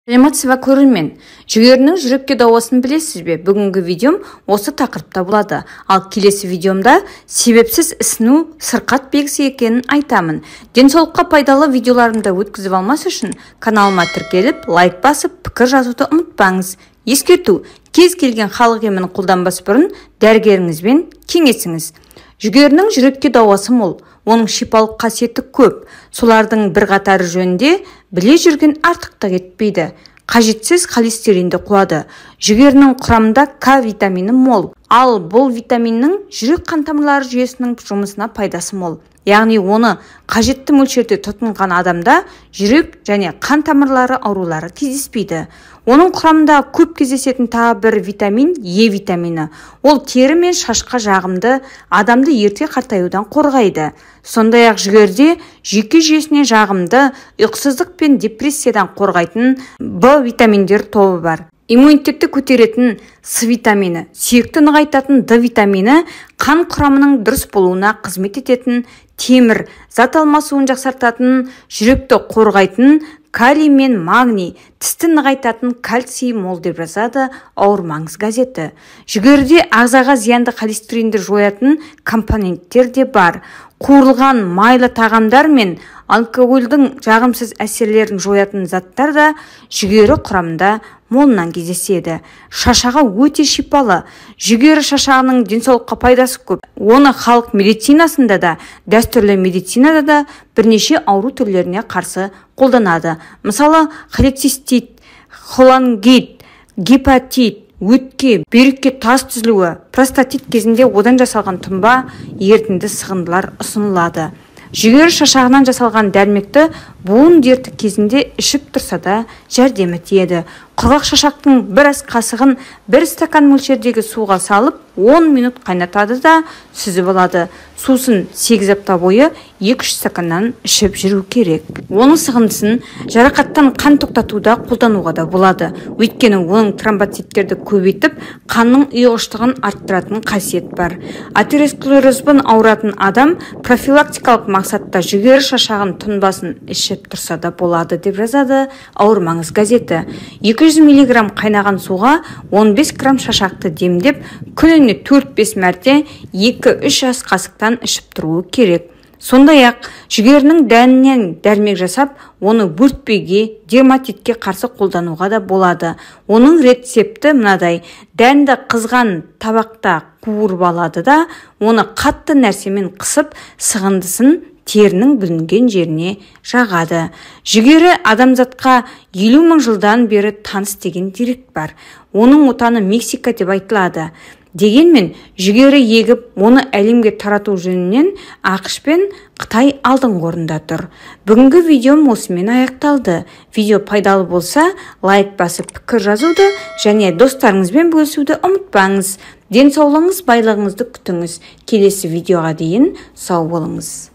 Саламатсызба көрермен, жүгерінің жүрекке дауасын білесіз бе? Бүгінгі видеом осы тақырыпта болады. Ал келесі видеомда себепсіз ісіну сырқат белгісі екенін айтамын. Денсаулыққа пайдалы видеоларымды өткізіп алмас үшін каналыма тіркеліп, лайк басып, пікір жазуды ұмытпаңыз. Ескерту: кез келген халық емін қолданбас бұрын дәрігеріңізбен кеңесіңіз. Жүгерінің жүрекке дауасы мол, оның шипалық қасиеті көп. Солардың бірқатары жөнінде біле жүрген артықтық етпейді. Қажетсіз холестеринді қуады. Жүгерінің құрамында К витамині мол. Ал бұл витаминнің жүрек қан тамырлары жүйесінің жұмысына пайдасы мол. Яғни оны қажетті мөлшерде тұтынған адамда жүрек және қан тамырлары аурулары кездеспейді. Оның құрамында көп кездесетін тағы бір витамин Е витамині. Ол тері мен шашқа жағымды, адамды ерте қартаюдан қорғайды. Сондай-ақ жүгерде жүйке жүйесіне жағымды, ұйқысыздық пен депрессиядан қорғайтын В витаминдер тобы бар. Иммунитетті көтеретін С витамині, сүйекті нығайтатын Д витамині, қан құрамының дұрыс болуына қызмет ететін темір, зат алмасуын жақсартатын, жүректі қорғайтын калий мен магний, тісті нығайтатын кальций мол деп жазады Ауырмаңыз газеті. Жүгеріде ағзаға зиянды холестеринді жоятын компоненттер де бар. Қуырылған майлы тағамдар мен алкогольдің жағымсыз әсерлерін жоятын заттар да жүгері құрамында молынан кездеседі. Шашаға өте шипалы. Жүгері шашағының денсаулыққа пайдасы көп. Оны халық медицинасында да, дәстүрлі медицинада да бірнеше ауру түрлеріне қарсы қолданады. Мысалы, холецистит, холангит, гепатит, өтке, бүйрекке тас түзілуі, простатит кезінде одан жасалған тұнба, ерітінді сығындылар ұсынылады. Жүгері шашағынан жасалған дәрмекті буын дерті кезінде ішіп тұрса да жәрдемі тиеді. Құрғақ шашақтың бір ас қасығын бір стакан мөлшердегі суға салып 10 минут қайнатады да сүзіп алады. Сусын 8 апта бойы 2-3 стаканнан ішіп жүру керек. Оның сығындысын жарақаттан қан тоқтатуда қолдануға да болады. Өйткені оның тромбоциттерді көбейтіп, қанның ұйғыштығын арттыратын қасиет бар. Атеросклерозбен ауыратын адам профилактикалық мақсатта жүгері шашағын тұнбасын ішіп тұрса да болады деп жазады Ауырмаңыз газеті. 200 мг қайнаған суға 15 грамм шашақты демдеп, күніне 4-5 мәрте 2-3 ас қасықтан ішіп тұруы керек. Сондай-ақ жүгерінің дәнінен дәрмек жасап, оны бөртпеге, дерматитке қарсы қолдануға да болады. Оның рецепті мынадай: дәнді қызған табақта қуырып алады да, оны қатты нәрсемен қысып, сығындысын терінің бүлінген жеріне жағады. Жүгері адамзатқа 50 мың жылдан бері таныс деген дерек бар. Оның отаны Мексика деп айтылады. Дегенмен, жүгері егіп, оны әлемге тарату жөнінен ақш пен Қытай алдыңғы орында тұр. Бүгінгі видеом осымен аяқталды. Видео пайдалы болса, лайк басып пікір жазуды және достарыңызбен бөлісуді ұмытпаңыз. Денсаулығыңыз, байлығыңызды күтіңіз. Келесі видеоға дейін сау болыңыз.